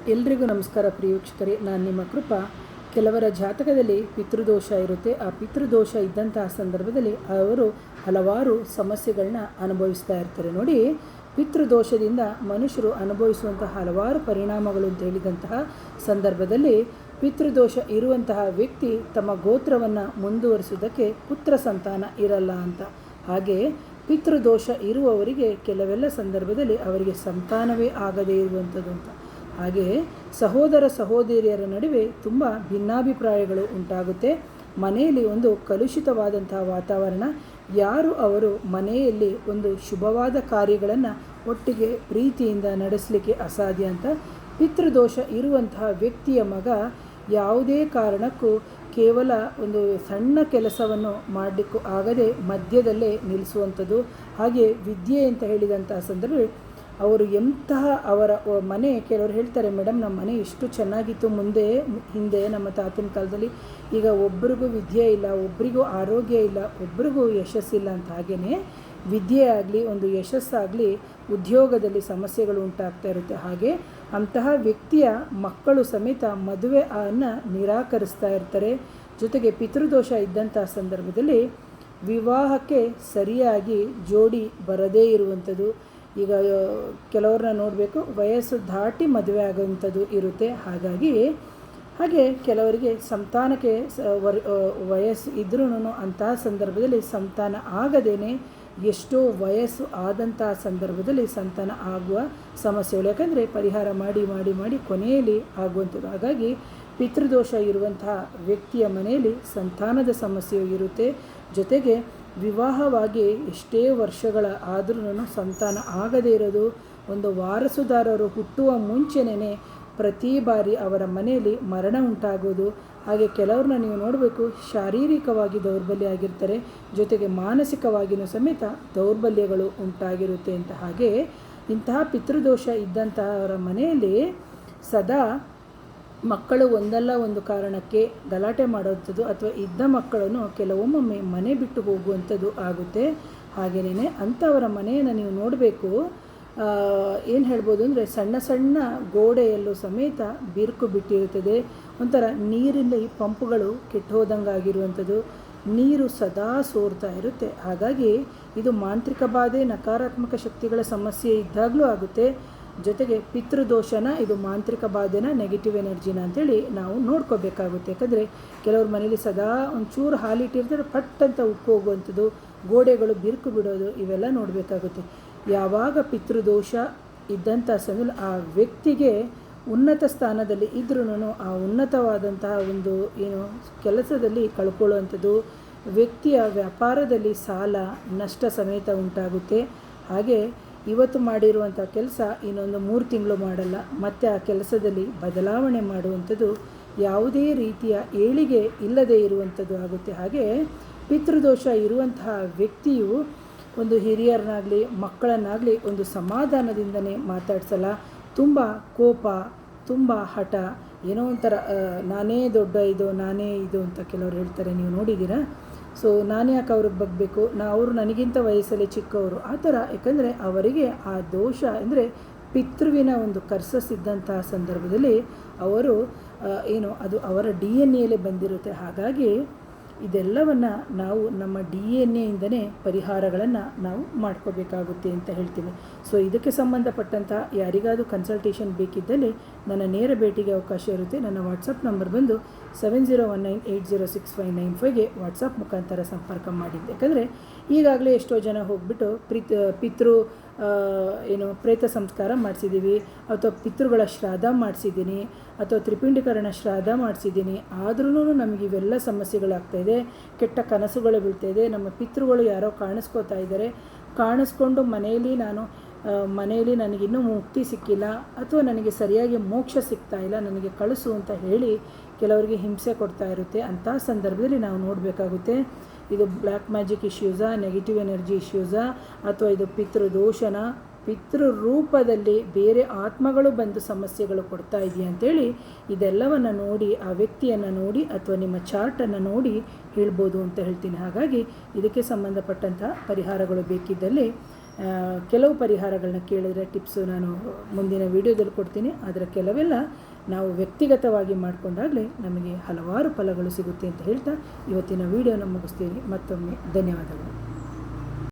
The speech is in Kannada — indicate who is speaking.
Speaker 1: ಎಲ್ರಿಗೂ ನಮಸ್ಕಾರ ಪ್ರಿಯ ವೀಕ್ಷಕರೇ, ನಾನು ನಿಮ್ಮ ಕೃಪಾ. ಕೆಲವರ ಜಾತಕದಲ್ಲಿ ಪಿತೃದೋಷ ಇರುತ್ತೆ. ಆ ಪಿತೃದೋಷ ಇದ್ದಂತಹ ಸಂದರ್ಭದಲ್ಲಿ ಅವರು ಹಲವಾರು ಸಮಸ್ಯೆಗಳನ್ನ ಅನುಭವಿಸ್ತಾ ಇರ್ತಾರೆ. ನೋಡಿ, ಪಿತೃದೋಷದಿಂದ ಮನುಷ್ಯರು ಅನುಭವಿಸುವಂತಹ ಹಲವಾರು ಪರಿಣಾಮಗಳು ಅಂತ ಹೇಳಿದಂತಹ ಸಂದರ್ಭದಲ್ಲಿ ಪಿತೃದೋಷ ಇರುವಂತಹ ವ್ಯಕ್ತಿ ತಮ್ಮ ಗೋತ್ರವನ್ನು ಮುಂದುವರಿಸುವುದಕ್ಕೆ ಪುತ್ರ ಸಂತಾನ ಇರಲ್ಲ ಅಂತ. ಹಾಗೆ ಪಿತೃದೋಷ ಇರುವವರಿಗೆ ಕೆಲವೆಲ್ಲ ಸಂದರ್ಭದಲ್ಲಿ ಅವರಿಗೆ ಸಂತಾನವೇ ಆಗದೇ ಇರುವಂಥದ್ದು ಅಂತ. ಹಾಗೆ ಸಹೋದರ ಸಹೋದರಿಯರ ನಡುವೆ ತುಂಬ ಭಿನ್ನಾಭಿಪ್ರಾಯಗಳು ಉಂಟಾಗುತ್ತೆ. ಮನೆಯಲ್ಲಿ ಒಂದು ಕಲುಷಿತವಾದಂತಹ ವಾತಾವರಣ. ಯಾರು ಅವರು ಮನೆಯಲ್ಲಿ ಒಂದು ಶುಭವಾದ ಕಾರ್ಯಗಳನ್ನು ಒಟ್ಟಿಗೆ ಪ್ರೀತಿಯಿಂದ ನಡೆಸಲಿಕ್ಕೆ ಅಸಾಧ್ಯ ಅಂತ. ಪಿತೃದೋಷ ಇರುವಂತಹ ವ್ಯಕ್ತಿಯ ಮಗ ಯಾವುದೇ ಕಾರಣಕ್ಕೂ ಕೇವಲ ಒಂದು ಸಣ್ಣ ಕೆಲಸವನ್ನು ಮಾಡಲಿಕ್ಕೂ ಆಗದೆ ಮಧ್ಯದಲ್ಲೇ ನಿಲ್ಲಿಸುವಂಥದ್ದು. ಹಾಗೆ ವಿದ್ಯೆ ಅಂತ ಹೇಳಿದಂತಹ ಸಂದರ್ಭ ಅವರು ಎಂತಹ ಅವರ ಮನೆ, ಕೆಲವರು ಹೇಳ್ತಾರೆ, ಮೇಡಮ್ ನಮ್ಮ ಮನೆ ಎಷ್ಟು ಚೆನ್ನಾಗಿತ್ತು ಹಿಂದೆ ನಮ್ಮ ತಾತನ ಕಾಲದಲ್ಲಿ, ಈಗ ಒಬ್ರಿಗೂ ವಿದ್ಯೆ ಇಲ್ಲ, ಒಬ್ರಿಗೂ ಆರೋಗ್ಯ ಇಲ್ಲ, ಒಬ್ರಿಗೂ ಯಶಸ್ಸಿಲ್ಲ ಅಂತ. ಹಾಗೆಯೇ ವಿದ್ಯೆ ಆಗಲಿ ಒಂದು ಯಶಸ್ಸಾಗಲಿ ಉದ್ಯೋಗದಲ್ಲಿ ಸಮಸ್ಯೆಗಳು ಉಂಟಾಗ್ತಾ ಇರುತ್ತೆ. ಹಾಗೆ ಅಂತಹ ವ್ಯಕ್ತಿಯ ಮಕ್ಕಳು ಸಮೇತ ಮದುವೆಯನ್ನು ನಿರಾಕರಿಸ್ತಾ ಇರ್ತಾರೆ. ಜೊತೆಗೆ ಪಿತೃದೋಷ ಇದ್ದಂಥ ಸಂದರ್ಭದಲ್ಲಿ ವಿವಾಹಕ್ಕೆ ಸರಿಯಾಗಿ ಜೋಡಿ ಬರದೇ ಇರುವಂಥದ್ದು. ಈಗ ಕೆಲವ್ರನ್ನ ನೋಡಬೇಕು, ವಯಸ್ಸು ದಾಟಿ ಮದುವೆ ಆಗುವಂಥದ್ದು ಇರುತ್ತೆ. ಹಾಗೆ ಕೆಲವರಿಗೆ ಸಂತಾನಕ್ಕೆ ವಯಸ್ಸು ಇದ್ರೂ ಅಂತಹ ಸಂದರ್ಭದಲ್ಲಿ ಸಂತಾನ ಆಗದೇನೆ ಎಷ್ಟೋ ವಯಸ್ಸು ಆದಂತಹ ಸಂದರ್ಭದಲ್ಲಿ ಸಂತಾನ ಆಗುವ ಸಮಸ್ಯೆಗಳು, ಯಾಕಂದರೆ ಪರಿಹಾರ ಮಾಡಿ ಕೊನೆಯಲ್ಲಿ ಆಗುವಂಥದ್ದು. ಹಾಗಾಗಿ ಪಿತೃದೋಷ ಇರುವಂತಹ ವ್ಯಕ್ತಿಯ ಮನೆಯಲ್ಲಿ ಸಂತಾನದ ಸಮಸ್ಯೆಯು ಇರುತ್ತೆ. ಜೊತೆಗೆ ವಿವಾಹವಾಗಿ ಎಷ್ಟೇ ವರ್ಷಗಳ ಆದ್ರೂ ಸಂತಾನ ಆಗದೇ ಇರೋದು, ಒಂದು ವಾರಸುದಾರರು ಹುಟ್ಟುವ ಮುಂಚೆನೇ ಪ್ರತಿ ಬಾರಿ ಅವರ ಮನೆಯಲ್ಲಿ ಮರಣ ಉಂಟಾಗೋದು. ಹಾಗೆ ಕೆಲವ್ರನ್ನ ನೀವು ನೋಡಬೇಕು, ಶಾರೀರಿಕವಾಗಿ ದೌರ್ಬಲ್ಯ ಆಗಿರ್ತಾರೆ, ಜೊತೆಗೆ ಮಾನಸಿಕವಾಗಿಯೂ ಸಮೇತ ದೌರ್ಬಲ್ಯಗಳು ಉಂಟಾಗಿರುತ್ತೆ ಅಂತ. ಹಾಗೆ ಇಂತಹ ಪಿತೃದೋಷ ಇದ್ದಂತಹವರ ಮನೆಯಲ್ಲಿ ಸದಾ ಮಕ್ಕಳು ಒಂದಲ್ಲ ಒಂದು ಕಾರಣಕ್ಕೆ ಗಲಾಟೆ ಮಾಡುವಂಥದ್ದು ಅಥವಾ ಇದ್ದ ಮಕ್ಕಳನ್ನು ಕೆಲವೊಮ್ಮೆ ಮನೆ ಬಿಟ್ಟು ಹೋಗುವಂಥದ್ದು ಆಗುತ್ತೆ. ಹಾಗೆಯೇ ಅಂಥವರ ಮನೆಯನ್ನು ನೀವು ನೋಡಬೇಕು, ಏನು ಹೇಳ್ಬೋದು ಅಂದರೆ ಸಣ್ಣ ಸಣ್ಣ ಗೋಡೆಯಲ್ಲೂ ಸಮೇತ ಬಿರುಕು ಬಿಟ್ಟಿರುತ್ತದೆ. ಒಂಥರ ನೀರಿನಲ್ಲಿ ಪಂಪ್ಗಳು ಕೆಟ್ಟು ಹೋದಂಗೆ ಆಗಿರುವಂಥದ್ದು, ನೀರು ಸದಾ ಸೋರ್ತಾ ಇರುತ್ತೆ. ಹಾಗಾಗಿ ಇದು ಮಾಂತ್ರಿಕ ಬಾಧೆ, ನಕಾರಾತ್ಮಕ ಶಕ್ತಿಗಳ ಸಮಸ್ಯೆ ಇದ್ದಾಗಲೂ ಆಗುತ್ತೆ. ಜೊತೆಗೆ ಪಿತೃದೋಷನ, ಇದು ಮಾಂತ್ರಿಕ ಬಾಧೆನ, ನೆಗೆಟಿವ್ ಎನರ್ಜಿನ ಅಂತೇಳಿ ನಾವು ನೋಡ್ಕೋಬೇಕಾಗುತ್ತೆ. ಯಾಕಂದರೆ ಕೆಲವ್ರ ಮನೇಲಿ ಸದಾ ಒಂಚೂರು ಹಾಲಿಟ್ಟಿರ್ತಾರೆ, ಪಟ್ ಅಂತ ಉಪ್ಪು ಹೋಗುವಂಥದ್ದು, ಗೋಡೆಗಳು ಬಿರುಕು ಬಿಡೋದು, ಇವೆಲ್ಲ ನೋಡಬೇಕಾಗುತ್ತೆ. ಯಾವಾಗ ಪಿತೃದೋಷ ಇದ್ದಂಥ ಸಮಯದಲ್ಲಿ ಆ ವ್ಯಕ್ತಿಗೆ ಉನ್ನತ ಸ್ಥಾನದಲ್ಲಿ ಇದ್ರೂ ಆ ಉನ್ನತವಾದಂತಹ ಒಂದು ಕೆಲಸದಲ್ಲಿ ಕಳ್ಕೊಳ್ಳುವಂಥದ್ದು, ವ್ಯಕ್ತಿಯ ವ್ಯಾಪಾರದಲ್ಲಿ ಸಾಲ ನಷ್ಟ ಸಮೇತ ಉಂಟಾಗುತ್ತೆ. ಹಾಗೆ ಇವತ್ತು ಮಾಡಿರುವಂಥ ಕೆಲಸ ಇನ್ನೊಂದು 3 ತಿಂಗಳು ಮಾಡಲ್ಲ, ಮತ್ತು ಆ ಕೆಲಸದಲ್ಲಿ ಬದಲಾವಣೆ ಮಾಡುವಂಥದ್ದು, ಯಾವುದೇ ರೀತಿಯ ಏಳಿಗೆ ಇಲ್ಲದೆ ಇರುವಂಥದ್ದು ಆಗುತ್ತೆ. ಹಾಗೆ ಪಿತೃದೋಷ ಇರುವಂತಹ ವ್ಯಕ್ತಿಯು ಒಂದು ಹಿರಿಯರನ್ನಾಗಲಿ ಮಕ್ಕಳನ್ನಾಗಲಿ ಒಂದು ಸಮಾಧಾನದಿಂದನೇ ಮಾತಾಡ್ಸಲ್ಲ. ತುಂಬ ಕೋಪ, ತುಂಬ ಹಠ, ಏನೋ ಒಂಥರ ನಾನೇ ದೊಡ್ಡ ನಾನೇ ಇದು ಅಂತ ಕೆಲವರು ಹೇಳ್ತಾರೆ, ನೀವು ನೋಡಿದ್ದೀರಾ. ಸೊ ನಾನು ಯಾಕೆ ಅವ್ರಿಗೆ ಬಗ್ಬೇಕು, ಅವರು ನನಗಿಂತ ವಯಸ್ಸಲ್ಲಿ ಚಿಕ್ಕವರು ಆ ಥರ. ಯಾಕಂದರೆ ಅವರಿಗೆ ಆ ದೋಷ ಅಂದರೆ ಪಿತೃವಿನ ಒಂದು ಕರ್ಸಸ್ ಇದ್ದಂತಹ ಸಂದರ್ಭದಲ್ಲಿ ಅವರು ಅದು ಅವರ DNA ಬಂದಿರುತ್ತೆ. ಹಾಗಾಗಿ ಇದೆಲ್ಲವನ್ನು ನಾವು ನಮ್ಮ DNA ಪರಿಹಾರಗಳನ್ನು ನಾವು ಮಾಡ್ಕೋಬೇಕಾಗುತ್ತೆ ಅಂತ ಹೇಳ್ತೀವಿ. ಸೊ ಇದಕ್ಕೆ ಸಂಬಂಧಪಟ್ಟಂಥ ಯಾರಿಗಾದರೂ ಕನ್ಸಲ್ಟೇಷನ್ ಬೇಕಿದ್ದಲ್ಲಿ ನನ್ನ ನೇರ ಭೇಟಿಗೆ ಅವಕಾಶ ಇರುತ್ತೆ. ನನ್ನ ವಾಟ್ಸಪ್ ನಂಬರ್ ಬಂದು 7019806595ಗೆ ವಾಟ್ಸಪ್ ಮುಖಾಂತರ ಸಂಪರ್ಕ ಮಾಡಿದ್ದೆ. ಯಾಕಂದರೆ ಈಗಾಗಲೇ ಎಷ್ಟೋ ಜನ ಹೋಗ್ಬಿಟ್ಟು ಪಿತೃ ಪ್ರೇತ ಸಂಸ್ಕಾರ ಮಾಡಿಸಿದ್ದೀವಿ, ಅಥವಾ ಪಿತೃಗಳ ಶ್ರಾದ್ದ ಮಾಡಿಸಿದ್ದೀನಿ, ಅಥವಾ ತ್ರಿಪಿಂಡೀಕರಣ ಶ್ರಾದ್ದ ಮಾಡಿಸಿದ್ದೀನಿ, ಆದ್ರೂ ನಮಗೆ ಇವೆಲ್ಲ ಸಮಸ್ಯೆಗಳಾಗ್ತಾಯಿದೆ. ಕೆಟ್ಟ ಕನಸುಗಳು ಬೀಳ್ತಾಯಿದೆ, ನಮ್ಮ ಪಿತೃಗಳು ಯಾರೋ ಕಾಣಿಸ್ಕೋತಾ ಇದ್ದಾರೆ, ಕಾಣಿಸ್ಕೊಂಡು ಮನೆಯಲ್ಲಿ ನನಗಿನ್ನೂ ಮುಕ್ತಿ ಸಿಕ್ಕಿಲ್ಲ, ಅಥವಾ ನನಗೆ ಸರಿಯಾಗಿ ಮೋಕ್ಷ ಸಿಗ್ತಾ ಇಲ್ಲ, ನನಗೆ ಕಳಿಸು ಅಂತ ಹೇಳಿ ಕೆಲವರಿಗೆ ಹಿಂಸೆ ಕೊಡ್ತಾ ಇರುತ್ತೆ. ಅಂತಹ ಸಂದರ್ಭದಲ್ಲಿ ನಾವು ನೋಡಬೇಕಾಗುತ್ತೆ, ಇದು ಬ್ಲ್ಯಾಕ್ ಮ್ಯಾಜಿಕ್ ಇಶ್ಯೂಸಾ, ನೆಗೆಟಿವ್ ಎನರ್ಜಿ ಇಶ್ಯೂಸಾ, ಅಥವಾ ಇದು ಪಿತೃದೋಷನ, ಪಿತೃ ರೂಪದಲ್ಲಿ ಬೇರೆ ಆತ್ಮಗಳು ಬಂದು ಸಮಸ್ಯೆಗಳು ಕೊಡ್ತಾ ಇದೆಯಾ ಅಂತೇಳಿ ಇದೆಲ್ಲವನ್ನು ನೋಡಿ, ಆ ವ್ಯಕ್ತಿಯನ್ನು ನೋಡಿ ಅಥವಾ ನಿಮ್ಮ ಚಾರ್ಟನ್ನು ನೋಡಿ ಹೇಳ್ಬೋದು ಅಂತ ಹೇಳ್ತೀನಿ. ಹಾಗಾಗಿ ಇದಕ್ಕೆ ಸಂಬಂಧಪಟ್ಟಂಥ ಪರಿಹಾರಗಳು ಬೇಕಿದ್ದಲ್ಲಿ ಕೆಲವು ಪರಿಹಾರಗಳನ್ನ ಕೇಳಿದರೆ ಟಿಪ್ಸು ನಾನು ಮುಂದಿನ ವೀಡಿಯೋದಲ್ಲಿ ಕೊಡ್ತೀನಿ. ಆದರೆ ಕೆಲವೆಲ್ಲ ನಾವು ವ್ಯಕ್ತಿಗತವಾಗಿ ಮಾಡಿಕೊಂಡಾಗಲೇ ನಮಗೆ ಹಲವಾರು ಫಲಗಳು ಸಿಗುತ್ತೆ ಅಂತ ಹೇಳ್ತಾ ಇವತ್ತಿನ ವೀಡಿಯೋನ ಮುಗಿಸ್ತೀನಿ. ಮತ್ತೊಮ್ಮೆ ಧನ್ಯವಾದಗಳು.